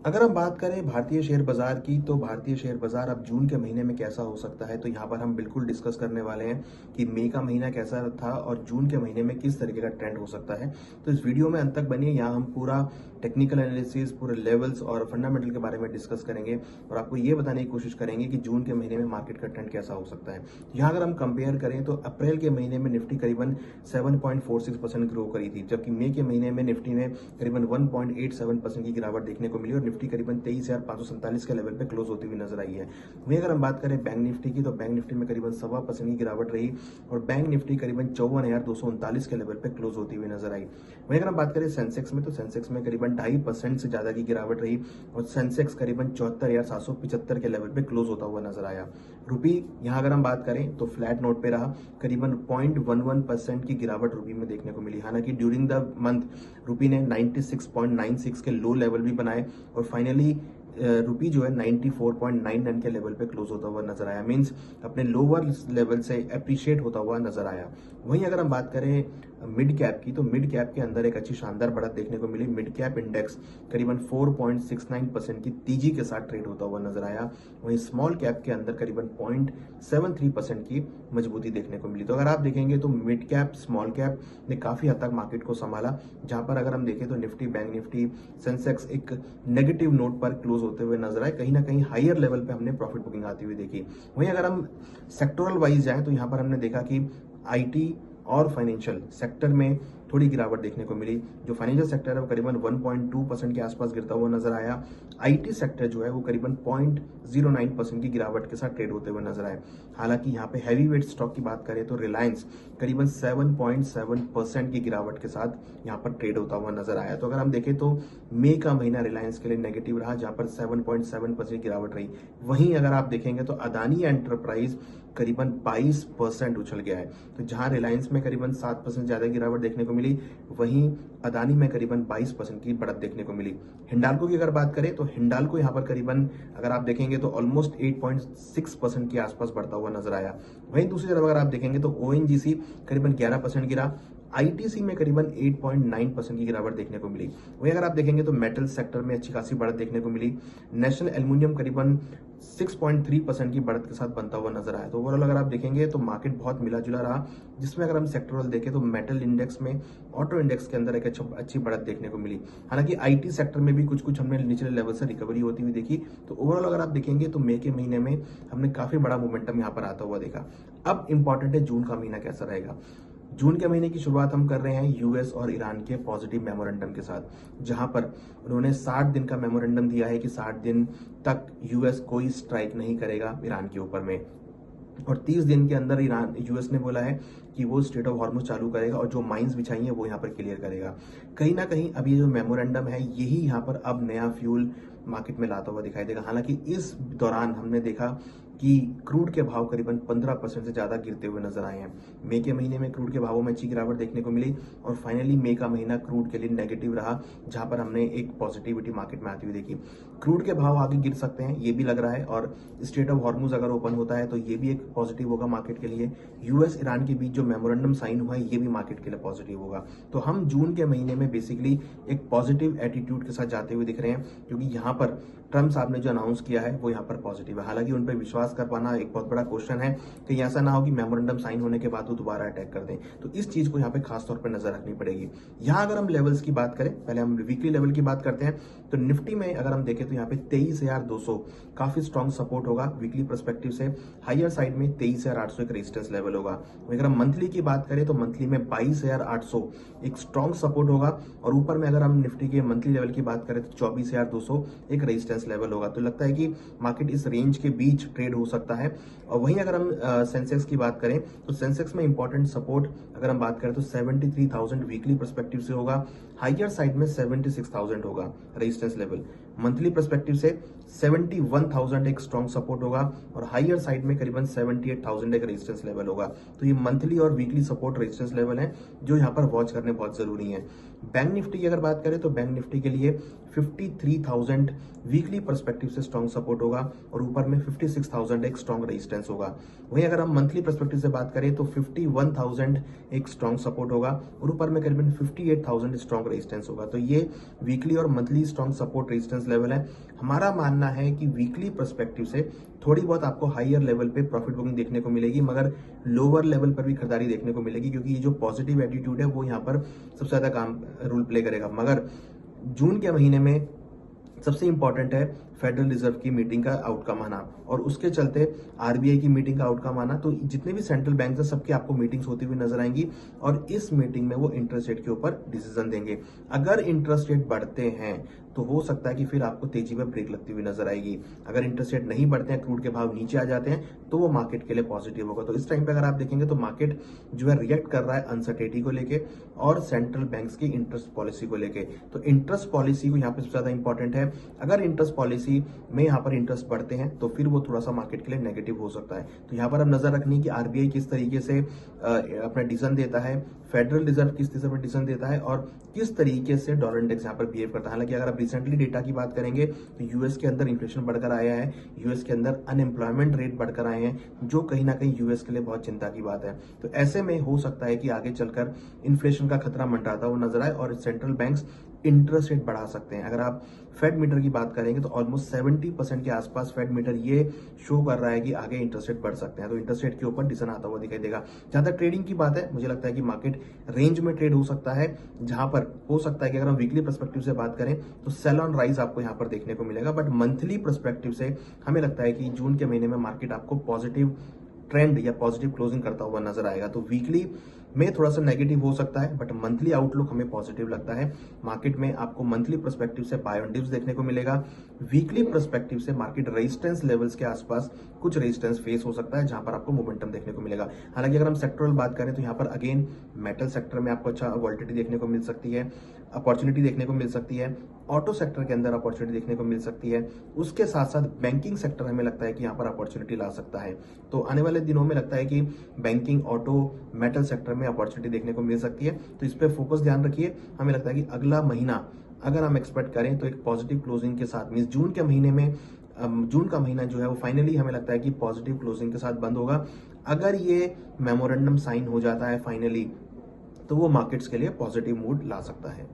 अगर हम बात करें भारतीय शेयर बाजार की, तो भारतीय शेयर बाजार अब जून के महीने में कैसा हो सकता है, तो यहाँ पर हम बिल्कुल डिस्कस करने वाले हैं कि मई का महीना कैसा था और जून के महीने में किस तरीके का ट्रेंड हो सकता है। तो इस वीडियो में अंत तक बनिए, यहाँ हम पूरा टेक्निकल एनालिसिस, पूरे लेवल्स और फंडामेंटल के बारे में डिस्कस करेंगे और आपको ये बताने की कोशिश करेंगे कि जून के महीने में मार्केट का ट्रेंड कैसा हो सकता है। यहाँ अगर हम कंपेयर करें तो अप्रैल के महीने में निफ्टी करीबन 7.46% ग्रो करी थी, जबकि मई के महीने में निफ्टी में करीबन 1.87% की गिरावट देखने को मिली और निफ्टी करीबन 23,547 के लेवल पे क्लोज होती हुई नजर आई है। वहीं अगर हम बात करें बैंक निफ्टी की, तो बैंक निफ्टी में करीबन 1.25% की गिरावट रही और बैंक निफ्टी करीबन 54,239 के लेवल पे क्लोज होती हुई नजर आई। वहीं अगर हम बात करें सेंसेक्स में, तो सेंसेक्स में करीबन 2.5% से ज्यादा की गिरावट रही और सेंसेक्स करीबन 74,775 के लेवल पे क्लोज होता हुआ नजर आया। रुपी, यहाँ अगर हम बात करें तो फ्लैट नोट पे रहा, करीबन 0.11% की गिरावट रुपी में देखने को मिली। हालांकि ड्यूरिंग द मंथ रुपी ने 96.96 के लो लेवल भी बनाए और फाइनली रुपी जो है 94.99 के लेवल पे क्लोज होता हुआ नजर आया, मींस अपने लोअर लेवल से अप्रिशिएट होता हुआ नजर आया। वहीं अगर हम बात करें मिड कैप की, तो मिड कैप के अंदर एक अच्छी शानदार बढ़त देखने को मिली। मिड कैप इंडेक्स करीबन 4.69% की तेजी के साथ ट्रेड होता हुआ नजर आया। वहीं स्मॉल कैप के अंदर करीबन 0.73% की मजबूती देखने को मिली। तो अगर आप देखेंगे तो मिड कैप, स्मॉल कैप ने काफी हद तक मार्केट को संभाला, जहां पर अगर हम देखें तो निफ्टी, बैंक निफ्टी, सेंसेक्स एक नेगेटिव नोट पर क्लोज होते हुए नजर आए। कहीं ना कहीं हायर लेवल पे हमने प्रॉफिट बुकिंग आती हुई देखी। वहीं अगर हम सेक्टोरल वाइज जाएं तो यहां पर हमने देखा कि आईटी और फाइनेंशियल सेक्टर में थोड़ी गिरावट देखने को मिली। जो फाइनेंशियल सेक्टर है वो करीबन 1.2% के आसपास गिरता हुआ नजर आया। आईटी सेक्टर जो है वो करीबन 0.09% की गिरावट के साथ ट्रेड होते हुए नजर आए। हालांकि यहाँ पे हैवी वेट स्टॉक की बात करें तो रिलायंस करीबन 7.7% की गिरावट के साथ यहाँ पर ट्रेड होता हुआ नजर आया। तो अगर हम देखें तो मई का महीना रिलायंस के लिए नेगेटिव रहा, जहां पर 7.7% की गिरावट रही। वहीं अगर आप देखेंगे तो अदानी एंटरप्राइज करीबन 22% उछल गया है। तो जहां रिलायंस में करीबन 7% ज्यादा गिरावट देखने को मिली, वहीं अदानी में करीबन 22% की बढ़त देखने को मिली। हिंडाल्को की अगर बात करें तो हिंडाल्को यहां पर करीबन अगर आप देखेंगे तो ऑलमोस्ट 8.6% के आसपास बढ़ता हुआ नजर आया। वहीं दूसरी तरफ अगर आप देखेंगे तो ओएनजीसी करीबन 11% गिरा। आईटीसी में करीबन 8.9% की गिरावट देखने को मिली। वहीं अगर आप देखेंगे तो मेटल सेक्टर में अच्छी खासी बढ़त देखने को मिली। नेशनल एल्युमिनियम करीबन 6.3% की बढ़त के साथ बनता हुआ नजर आया। तो ओवरऑल अगर आप देखेंगे तो मार्केट बहुत मिला जुला रहा, जिसमें अगर हम सेक्टरल देखें तो मेटल इंडेक्स में, ऑटो इंडेक्स के अंदर एक अच्छी बढ़त देखने को मिली। हालांकि आईटी सेक्टर में भी कुछ कुछ हमने निचले लेवल से रिकवरी होती हुई देखी। तो ओवरऑल अगर आप देखेंगे तो मई के महीने में हमने काफी बड़ा मोमेंटम यहाँ पर आता हुआ देखा। अब इंपॉर्टेंट है जून का महीना कैसा रहेगा। जून के महीने की शुरुआत हम कर रहे हैं यूएस और ईरान के पॉजिटिव मेमोरेंडम के साथ, जहां पर उन्होंने 60 दिन का मेमोरेंडम दिया है कि 60 दिन तक यूएस कोई स्ट्राइक नहीं करेगा ईरान के ऊपर में, और 30 दिन के अंदर यूएस ने बोला है कि वो स्ट्रेट ऑफ हॉर्मुज चालू करेगा और जो माइंस बिछाई है वो यहाँ पर क्लियर करेगा। कहीं ना कहीं अब ये जो मेमोरेंडम है यही यहाँ पर अब नया फ्यूल मार्केट में लाता हुआ दिखाई देगा। हालांकि इस दौरान हमने देखा कि क्रूड के भाव करीबन 15% से ज्यादा गिरते हुए नजर आए हैं। मई के महीने में क्रूड के भावों में अच्छी गिरावट देखने को मिली और फाइनली मई का महीना क्रूड के लिए नेगेटिव रहा, जहां पर हमने एक पॉजिटिविटी मार्केट में आती हुई देखी। क्रूड के भाव आगे गिर सकते हैं ये भी लग रहा है, और स्ट्रेट ऑफ हॉर्मुज अगर ओपन होता है तो ये भी एक पॉजिटिव होगा मार्केट के लिए। यूएस ईरान के बीच जो मेमोरेंडम साइन हुआ है ये भी मार्केट के लिए पॉजिटिव होगा। तो हम जून के महीने में बेसिकली एक पॉजिटिव एटीट्यूड के साथ जाते हुए दिख रहे हैं, क्योंकि यहाँ पर ट्रम्प साहब ने जो अनाउंस किया है वो यहाँ पर पॉजिटिव है। हालांकि उन पर विश्वास कर पाना एक बहुत बड़ा क्वेश्चन है, कहीं ऐसा ना हो कि मेमोरेंडम साइन होने के बाद वो दोबारा अटैक कर दें। तो इस चीज को यहाँ पे खास तौर पर नजर रखनी पड़ेगी। यहाँ अगर हम लेवल्स की बात करें, पहले हम वीकली लेवल की बात करते हैं, तो निफ्टी में अगर हम देखें तो यहाँ पे 23,200 काफी स्ट्रॉन्ग सपोर्ट होगा वीकली परस्पेक्टिव से। हायर साइड में 23,800 एक रेजिस्टेंस लेवल होगा। अगर हम मंथली की बात करें तो मंथली में 22,800 एक स्ट्रॉन्ग सपोर्ट होगा, और ऊपर में अगर हम निफ्टी के मंथली लेवल की बात करें तो 24,200 एक रेजिस्टेंस लेवल होगा। तो लगता है कि मार्केट इस रेंज के बीच ट्रेड हो सकता है। और वहीं अगर हम सेंसेक्स की बात करें तो सेंसेक्स में इंपॉर्टेंट सपोर्ट अगर हम बात करें तो 73,000 वीकली परस्पेक्टिव से होगा। हायर साइड में 76,000 होगा रेजिस्टेंस लेवल। मंथली परस्पेक्टिव से 71,000 एक स्ट्रॉन्ग सपोर्ट होगा, और हायर साइड में करीबन 78,000 एक रेजिस्टेंस लेवल होगा। तो ये मंथली और वीकली सपोर्ट रेजिस्टेंस लेवल है जो यहाँ पर वॉच करने बहुत जरूरी है। बैंक निफ्टी की अगर बात करें तो बैंक निफ्टी के लिए 53,000 वीकली पर्सपेक्टिव से स्ट्रॉन्ग सपोर्ट होगा और ऊपर में 56,000 एक स्ट्रॉन्ग रेजिस्टेंस होगा। वहीं अगर हम मंथली पर्सपेक्टिव से बात करें तो 51,000 एक स्ट्रॉन्ग सपोर्ट होगा और ऊपर में करीबन 58,000 स्ट्रॉन्ग रेजिस्टेंस होगा। तो ये वीकली और monthly strong support resistance level है। हमारा मानना है कि वीकली पर्सपेक्टिव से थोड़ी बहुत आपको हायर लेवल पे प्रॉफिट बुकिंग देखने को मिलेगी, मगर लोअर लेवल पर भी खरीदारी देखने को मिलेगी, क्योंकि ये जो पॉजिटिव एटीट्यूड है वो यहाँ पर सबसे ज्यादा काम रोल प्ले करेगा। मगर जून के महीने में सबसे इंपॉर्टेंट है फेडरल रिजर्व की मीटिंग का आउटकम आना, और उसके चलते आरबीआई की मीटिंग का आउटकम आना। तो जितने भी सेंट्रल बैंक हैं सबके आपको मीटिंग्स होती हुई नजर आएंगी और इस मीटिंग में वो इंटरेस्ट रेट के ऊपर डिसीजन देंगे। अगर इंटरेस्ट रेट बढ़ते हैं तो हो सकता है कि फिर आपको तेजी में ब्रेक लगती हुई नजर आएगी। अगर इंटरेस्ट रेट नहीं बढ़ते हैं, क्रूड के भाव नीचे आ जाते हैं, तो वो मार्केट के लिए पॉजिटिव होगा। तो इस टाइम पे अगर आप देखेंगे तो मार्केट जो है रिएक्ट कर रहा है अनसर्टेनिटी को लेके और सेंट्रल बैंक्स की इंटरेस्ट पॉलिसी को लेके। तो इंटरेस्ट पॉलिसी को यहाँ पे सबसे ज्यादा इंपॉर्टेंट है। अगर इंटरेस्ट पॉलिसी में यहाँ पर इंटरेस्ट बढ़ते हैं तो फिर वो थोड़ा सा मार्केट के लिए नेगेटिव हो सकता है। तो यहाँ पर अब नजर रखनी है कि आरबीआई किस तरीके से अपना डिसीजन देता है, फेडरल रिजर्व किस तरीके से डिसीजन देता है और किस तरीके से डॉलर इंडेक्स यहाँ पर बिहेव करता है। हालांकि अगर आप रिसेंटली डेटा की बात करेंगे तो यूएस के अंदर इन्फ्लेशन बढ़कर आया है, यूएस के अंदर अनएम्प्लॉयमेंट रेट बढ़कर आए हैं, जो कहीं ना कहीं यूएस के लिए बहुत चिंता की बात है। तो ऐसे में हो सकता है कि आगे चलकर इन्फ्लेशन का खतरा मंडराता हुआ नजर आए और सेंट्रल बैंक्स इंटरेस्ट रेट बढ़ा सकते हैं। अगर आप फेड मीटर की बात करेंगे तो ऑलमोस्ट 70% के आसपास फेड मीटर ये शो कर रहा है कि आगे इंटरेस्ट रेट बढ़ सकते हैं। तो इंटरेस्ट रेट के ऊपर डिसीजन आता हुआ दिखाई देगा। जहां तक ट्रेडिंग की बात है, मुझे लगता है कि मार्केट रेंज में ट्रेड हो सकता है, जहां पर हो सकता है कि अगर हम वीकली पर्सपेक्टिव से बात करें तो सेल ऑन राइज आपको यहां पर देखने को मिलेगा। बट मंथली पर्सपेक्टिव से हमें लगता है कि जून के महीने में मार्केट आपको पॉजिटिव ट्रेंड या पॉजिटिव क्लोजिंग करता हुआ नजर आएगा। तो वीकली में थोड़ा सा नेगेटिव हो सकता है, बट मंथली आउटलुक हमें पॉजिटिव लगता है। मार्केट में आपको मंथली पर्सपेक्टिव से बाय ऑन डिप्स देखने को मिलेगा। वीकली पर्सपेक्टिव से मार्केट रेजिस्टेंस लेवल्स के आसपास कुछ रेजिस्टेंस फेस हो सकता है, जहां पर आपको मोमेंटम देखने को मिलेगा। हालांकि अगर हम सेक्टरल बात करें तो यहाँ पर अगेन मेटल सेक्टर में आपको अच्छा वॉलिटिलिटी देखने को मिल सकती है, अपॉर्चुनिटी देखने को मिल सकती है, ऑटो सेक्टर के अंदर अपॉर्चुनिटी देखने को मिल सकती है। उसके साथ साथ बैंकिंग सेक्टर हमें लगता है कि यहाँ पर अपॉर्चुनिटी ला सकता है। तो आने वाले दिनों में लगता है कि बैंकिंग, ऑटो, मेटल सेक्टर में अपॉर्चुनिटी देखने को मिल सकती है। तो इस पर फोकस ध्यान रखिए। हमें लगता है कि अगला महीना अगर हम एक्सपेक्ट करें तो एक पॉजिटिव क्लोजिंग के साथ, मींस जून के महीने में जून का महीना जो है वो फाइनली हमें लगता है कि पॉजिटिव क्लोजिंग के साथ बंद होगा। अगर ये मेमोरेंडम साइन हो जाता है फाइनली, तो वो मार्केट्स के लिए पॉजिटिव मूड ला सकता है।